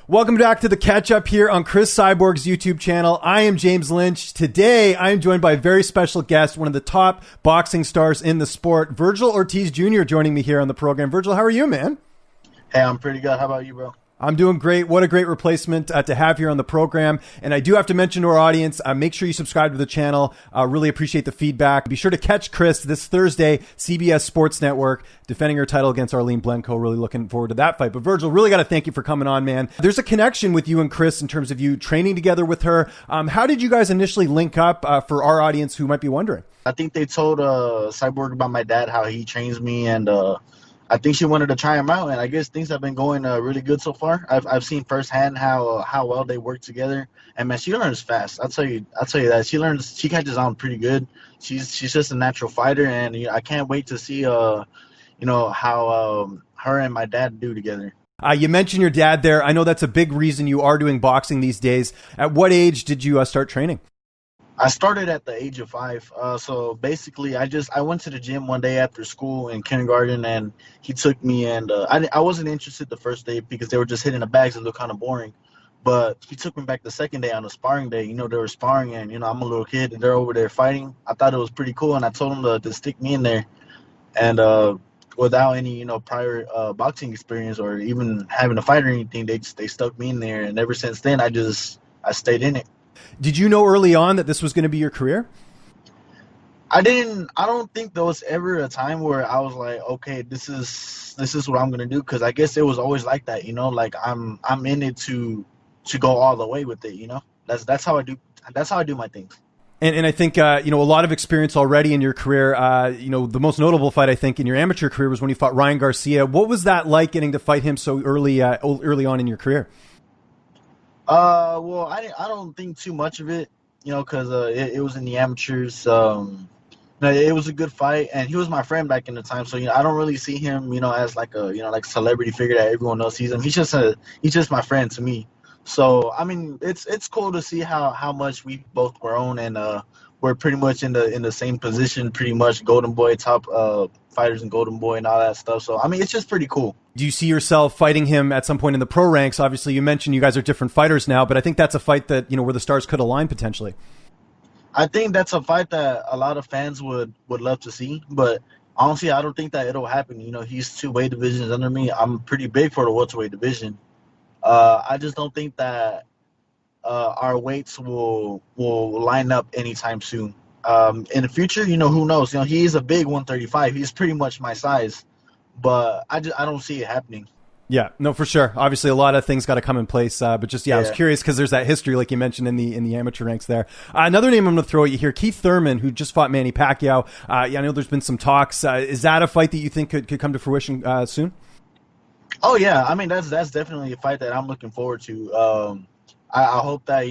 Welcome back to the catch up here on Cris Cyborg's YouTube channel. I am James Lynch. Today, I am joined by a very special guest, one of the top boxing stars in the sport, Vergil Ortiz Jr. joining me here on the program. Vergil, how are you, man? Hey, I'm pretty good. How about you, bro? I'm doing great. What a great replacement to have here on the program. And I do have to mention to our audience, make sure you subscribe to the channel. Really appreciate the feedback. Be sure to catch Cris this Thursday, CBS Sports Network, defending her title against Arlene Blencoe. Really looking forward to that fight. But Vergil, really got to thank you for coming on, man. There's a connection with you and Cris in terms of you training together with her. How did you guys initially link up for our audience who might be wondering? I think they told Cyborg about my dad, how he trains me, and I think she wanted to try him out, and I guess things have been going really good so far. I've seen firsthand how well they work together, and man, she learns fast. I'll tell you that she catches on pretty good. She's just a natural fighter, and I can't wait to see how her and my dad do together. You mentioned your dad there. I know that's a big reason you are doing boxing these days. At what age did you start training? I started at the age of 5. So basically, I went to the gym one day after school in kindergarten, and he took me. And I wasn't interested the first day because they were just hitting the bags and looked kind of boring. But he took me back the second day on a sparring day. They were sparring, and I'm a little kid, and they're over there fighting. I thought it was pretty cool, and I told him to stick me in there. And without any prior boxing experience or even having a fight or anything, they stuck me in there. And ever since then, I stayed in it. Did you know early on that this was going to be your career? I don't think there was ever a time where I was like, okay, this is what I'm going to do. Cause I guess it was always like that, like I'm in it to go all the way with it. That's how I do my things. And I think, a lot of experience already in your career. The most notable fight I think in your amateur career was when you fought Ryan Garcia. What was that like getting to fight him so early on in your career? Well, I don't think too much of it, because it was in the amateurs. It was a good fight, and he was my friend back in the time. So I don't really see him, as like a like celebrity figure that everyone else sees him. He's just my friend to me. So I mean, it's cool to see how much we both grown, and we're pretty much in the same position, pretty much Golden Boy, top fighters in Golden Boy and all that stuff. So I mean, it's just pretty cool. Do you see yourself fighting him at some point in the pro ranks? Obviously, you mentioned you guys are different fighters now, but I think that's a fight that, where the stars could align potentially. I think that's a fight that a lot of fans would love to see, but honestly, I don't think that it'll happen. He's 2 weight divisions under me. I'm pretty big for the welterweight division. I just don't think that our weights will line up anytime soon. In the future, who knows? He is a big 135. He's pretty much my size. But I don't see it happening. Yeah, no, for sure. Obviously, a lot of things got to come in place. But just, I was curious because there's that history, like you mentioned, in the amateur ranks there. Another name I'm going to throw at you here, Keith Thurman, who just fought Manny Pacquiao. I know there's been some talks. Is that a fight that you think could come to fruition soon? Oh, yeah. I mean, that's definitely a fight that I'm looking forward to. I hope that,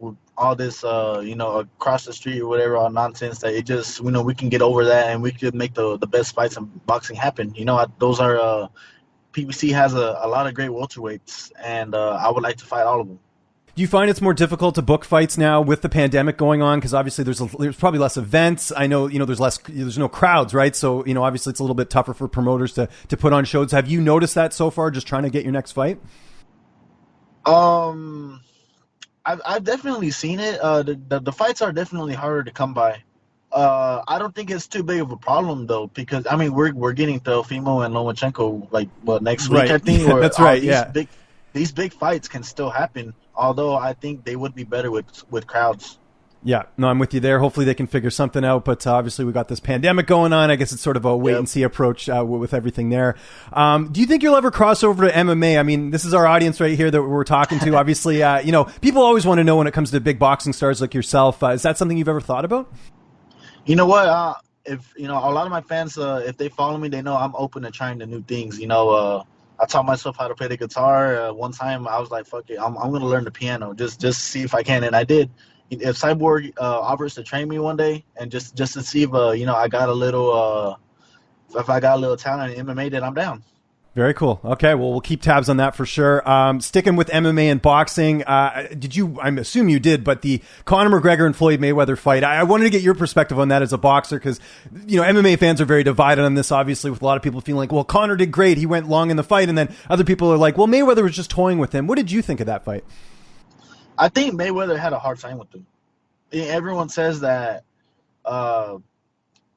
with all this, across the street or whatever, all nonsense, that it just, we can get over that and we could make the best fights in boxing happen. Those are, PBC has a lot of great welterweights, and I would like to fight all of them. Do you find it's more difficult to book fights now with the pandemic going on? Because obviously there's probably less events. I know, there's no crowds, right? So, obviously it's a little bit tougher for promoters to put on shows. Have you noticed that so far, just trying to get your next fight? I've definitely seen it. The fights are definitely harder to come by. I don't think it's too big of a problem though, because I mean we're getting Teofimo and Lomachenko next week, right. I think. That's right. Yeah. These big fights can still happen, although I think they would be better with crowds. Yeah, no, I'm with you there. Hopefully they can figure something out, but obviously we got this pandemic going on. I guess it's sort of a wait and see approach with everything there. Do you think you'll ever cross over to MMA? I mean, this is our audience right here that we're talking to. Obviously, people always want to know when it comes to big boxing stars like yourself. Is that something you've ever thought about? You know what? If a lot of my fans, if they follow me, they know I'm open to trying the new things. I taught myself how to play the guitar. One time I was like, fuck it, I'm going to learn the piano, just see if I can, and I did. If Cyborg offers to train me one day, and just to see if I got a little if I got a little talent in MMA, then I'm down. Very cool. Okay, well, we'll keep tabs on that for sure. Sticking with MMA and boxing, I assume you did, but the Conor McGregor and Floyd Mayweather fight, I wanted to get your perspective on that as a boxer, because, MMA fans are very divided on this, obviously, with a lot of people feeling like, well, Conor did great, he went long in the fight, and then other people are like, well, Mayweather was just toying with him. What did you think of that fight? I think Mayweather had a hard time with him. Everyone says that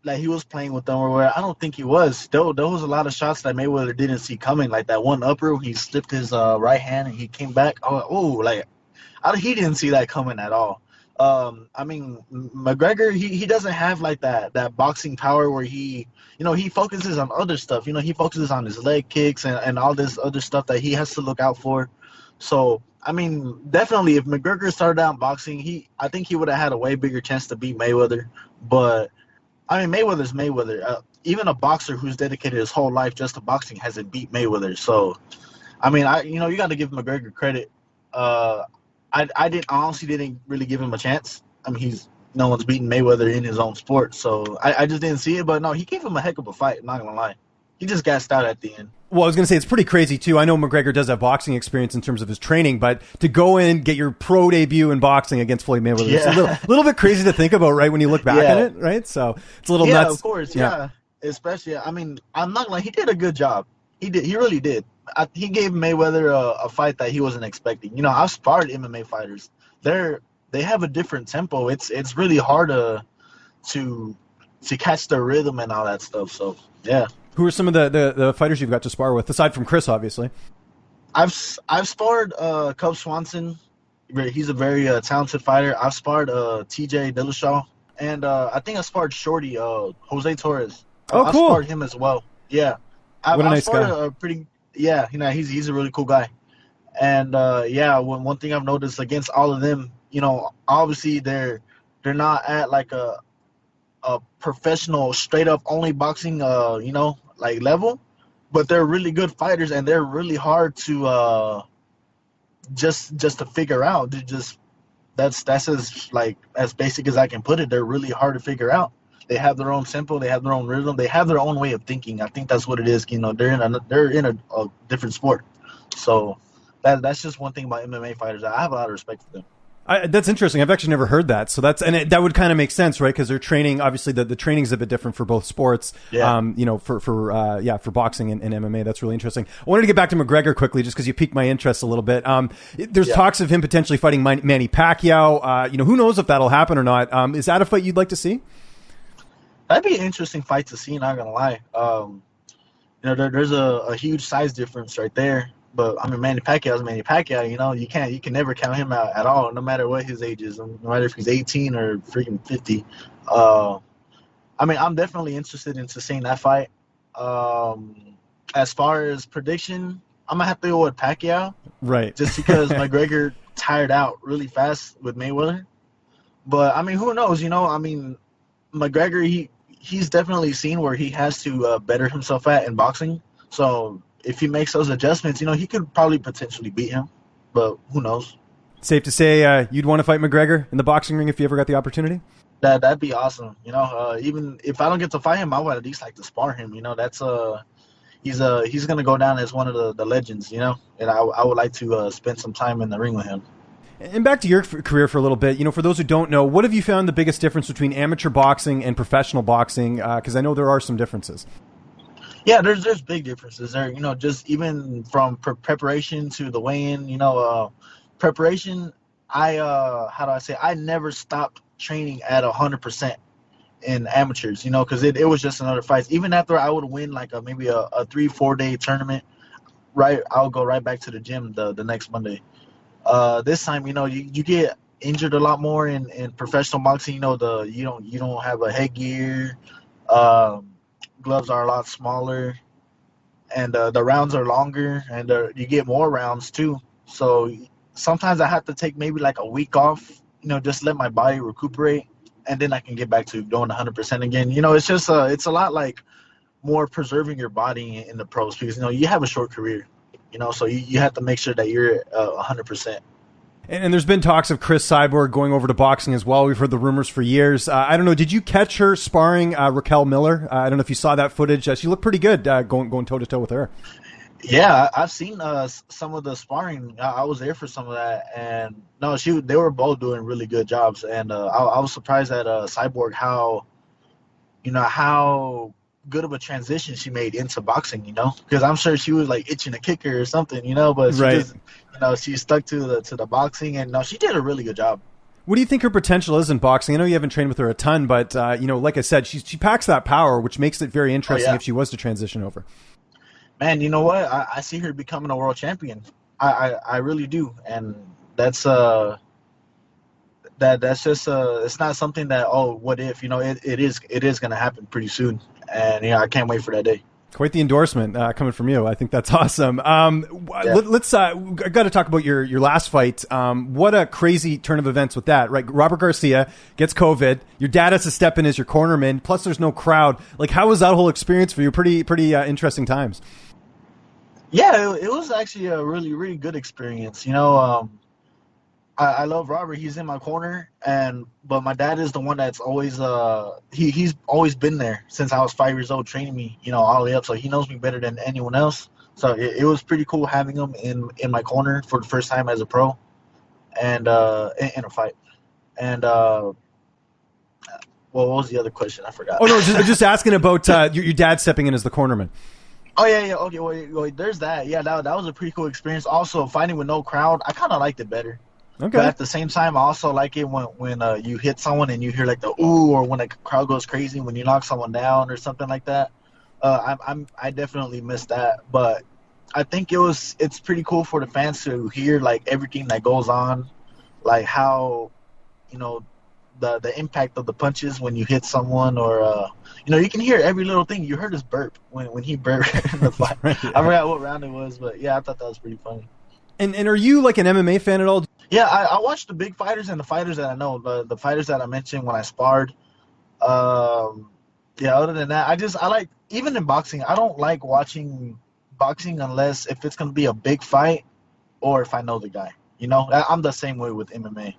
like he was playing with them, or where I don't think he was. There was a lot of shots that Mayweather didn't see coming, like that one upper, he slipped his right hand and he came back. He didn't see that coming at all. McGregor, he doesn't have like that boxing power where he focuses on other stuff. He focuses on his leg kicks and all this other stuff that he has to look out for. So, definitely if McGregor started out in boxing, I think he would have had a way bigger chance to beat Mayweather. But Mayweather's Mayweather. Even a boxer who's dedicated his whole life just to boxing hasn't beat Mayweather. So, you got to give McGregor credit. I honestly didn't really give him a chance. No one's beaten Mayweather in his own sport, so I just didn't see it. But no, he gave him a heck of a fight. I'm not gonna lie, he just gassed out at the end. Well, I was going to say, it's pretty crazy, too. I know McGregor does have boxing experience in terms of his training, but to go in, get your pro debut in boxing against Floyd Mayweather, it's a little bit crazy to think about, right, when you look back at it, right? So it's a little nuts. Yeah, of course, yeah. Especially, I'm not like, he did a good job. He really did. He gave Mayweather a fight that he wasn't expecting. I've sparred MMA fighters. They have a different tempo. It's really hard to catch their rhythm and all that stuff, so, yeah. Who are some of the fighters you've got to spar with, aside from Chris, obviously? I've sparred Cub Swanson. He's a very talented fighter. I've sparred TJ Dillashaw. And I think I sparred Shorty, Jose Torres. Oh, cool. I sparred him as well. Yeah. What a nice guy. He's a really cool guy. And, one thing I've noticed against all of them, obviously they're not at like a professional, straight up only boxing, level, but they're really good fighters and they're really hard to just to figure out. That's as basic as I can put it. They're really hard to figure out. They have their own tempo, they have their own rhythm, they have their own way of thinking. I think that's what it is. They're in a different sport. So that's just one thing about MMA fighters. I have a lot of respect for them. That's interesting. I've actually never heard that. So that would kind of make sense, right? Because they're training, obviously the training's a bit different for both sports. Yeah. For boxing and MMA. That's really interesting. I wanted to get back to McGregor quickly, just because you piqued my interest a little bit. There's talks of him potentially fighting Manny Pacquiao. Who knows if that'll happen or not. Is that a fight you'd like to see? That'd be an interesting fight to see, not gonna lie. There's a huge size difference right there. But Manny Pacquiao's Manny Pacquiao. You can never count him out at all, no matter what his age is, no matter if he's 18 or freaking 50. I'm definitely interested in seeing that fight. As far as prediction, I'm gonna have to go with Pacquiao, right? Just because McGregor tired out really fast with Mayweather. But who knows? McGregor he's definitely seen where he has to better himself at in boxing. So if he makes those adjustments, he could probably potentially beat him, but who knows? Safe to say you'd want to fight McGregor in the boxing ring if you ever got the opportunity? That'd be awesome. Even if I don't get to fight him, I would at least like to spar him. That's he's going to go down as one of the legends, and I would like to spend some time in the ring with him. And back to your career for a little bit, for those who don't know, what have you found the biggest difference between amateur boxing and professional boxing? Because I know there are some differences. Yeah, there's big differences there. Just even from preparation to the weigh-in. Preparation. I never stopped training at 100% in amateurs. Because it was just another fight. Even after I would win like maybe a 3-4 day tournament, right, I'll go right back to the gym the next Monday. This time, you get injured a lot more in professional boxing. You don't have a headgear. Gloves are a lot smaller, and the rounds are longer, and you get more rounds too. So sometimes I have to take maybe like a week off, just let my body recuperate, and then I can get back to going 100% again. It's just it's a lot like more preserving your body in the pros, because you have a short career, so you have to make sure that you're 100%. And there's been talks of Cris Cyborg going over to boxing as well. We've heard the rumors for years. I don't know. Did you catch her sparring Raquel Miller? I don't know if you saw that footage. She looked pretty good going toe-to-toe with her. Yeah, I've seen some of the sparring. I was there for some of that, and no, they were both doing really good jobs. And I was surprised at Cyborg how good of a transition she made into boxing. Because I'm sure she was like itching to kick her or something. But she Right. just she stuck to the boxing, and no, she did a really good job. What do you think her potential is in boxing? I know you haven't trained with her a ton, but like I said, she packs that power, which makes it very interesting if she was to transition over. Man, you know what? I see her becoming a world champion. I really do, and that's that's just it's not something that what if it is going to happen pretty soon, and I can't wait for that day. Quite the endorsement coming from you. I think that's awesome. Let's I got to talk about your last fight. What a crazy turn of events with that, right? Robert Garcia gets COVID. Your dad has to step in as your cornerman. Plus, there's no crowd. Like, how was that whole experience for you? Pretty interesting times. Yeah, it was actually a really, really good experience. I love Robert. He's in my corner, but my dad is the one that's always he's always been there since I was 5 years old, training me, all the way up. So he knows me better than anyone else. So it was pretty cool having him in my corner for the first time as a pro, and in a fight. And what was the other question? I forgot. Oh no, just asking about your dad stepping in as the cornerman. Oh, yeah. Okay, well, there's that. Yeah, that was a pretty cool experience. Also, fighting with no crowd, I kind of liked it better. Okay. But at the same time, I also like it when you hit someone and you hear like the ooh, or when the crowd goes crazy when you knock someone down or something like that. I definitely missed that. But I think it's pretty cool for the fans to hear like everything that goes on, like how, the impact of the punches when you hit someone, or you can hear every little thing. You heard his burp when he burped in the fight. Right, yeah. I forgot what round it was, but yeah, I thought that was pretty funny. And are you like an MMA fan at all? Yeah, I watch the big fighters and the fighters that I know, the fighters that I mentioned when I sparred. Yeah, other than that, I like, even in boxing, I don't like watching boxing unless if it's going to be a big fight or if I know the guy. I'm the same way with MMA.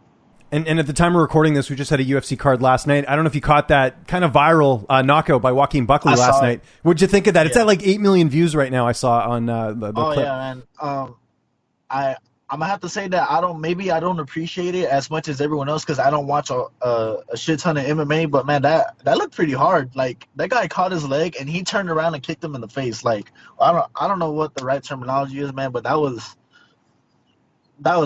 And at the time we're recording this, we just had a UFC card last night. I don't know if you caught that kind of viral knockout by Joaquin Buckley last night. What'd you think of that? It's at like 8 million views right now. I saw on the clip. Yeah, man. I'm gonna have to say that I don't appreciate it as much as everyone else because I don't watch a shit ton of MMA. But man, that looked pretty hard. Like, that guy caught his leg and he turned around and kicked him in the face. Like, I don't know what the right terminology is, man, but that was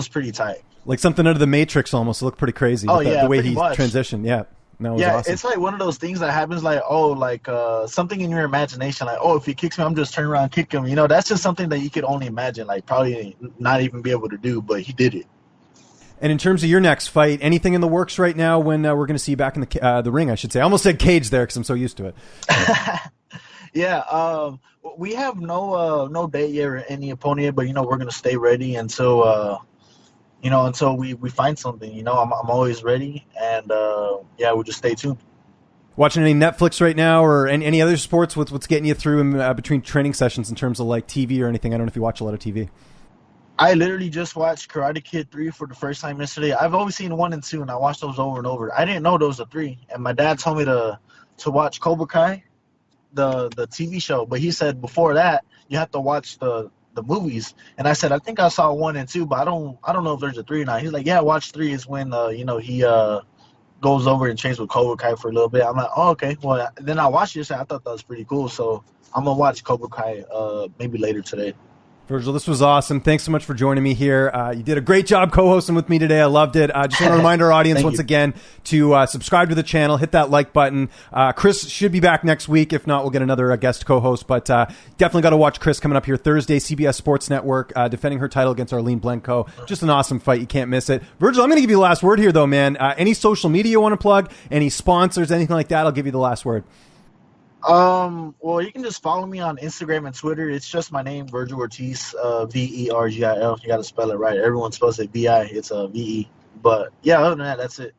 pretty tight. Like something out of the Matrix almost. It looked pretty crazy. Oh, yeah, the way pretty he much. Transitioned. Yeah. That was awesome. It's like one of those things that happens like, something in your imagination, like, if he kicks me, I'm just turning around and kick him. That's just something that you could only imagine, like probably not even be able to do, but he did it. And in terms of your next fight, anything in the works right now when we're going to see you back in the ring, I should say? I almost said cage there because I'm so used to it. Yeah, we have no date yet or any opponent yet, but, we're going to stay ready until we find something. I'm always ready, and we'll just stay tuned. Watching any Netflix right now or any other sports? What's getting you through in between training sessions in terms of like TV or anything? I don't know if you watch a lot of TV. I literally just watched Karate Kid 3 for the first time yesterday. I've always seen 1 and 2, and I watched those over and over. I didn't know those were 3, and my dad told me to watch Cobra Kai, the TV show, but he said before that you have to watch the movies, and I said I think I saw 1 and 2, but I don't know if there's a 3 or not. He's like, yeah, watch 3 is when he goes over and trains with Cobra Kai for a little bit. I'm like, oh, okay. Well, then I watched it, and I thought that was pretty cool, so I'm gonna watch Cobra Kai maybe later today. Vergil, this was awesome. Thanks so much for joining me here. You did a great job co-hosting with me today. I loved it. Just want to remind our audience once again to subscribe to the channel, hit that like button. Chris should be back next week. If not, we'll get another guest co-host. But definitely got to watch Chris coming up here Thursday, CBS Sports Network, defending her title against Arlene Blenko. Just an awesome fight. You can't miss it. Vergil, I'm going to give you the last word here, though, man. Any social media you want to plug? Any sponsors? Anything like that? I'll give you the last word. Well, you can just follow me on Instagram and Twitter. It's just my name, Vergil Ortiz, Vergil. You got to spell it right. Everyone spells it V-I. It's V-E. But yeah, other than that, that's it.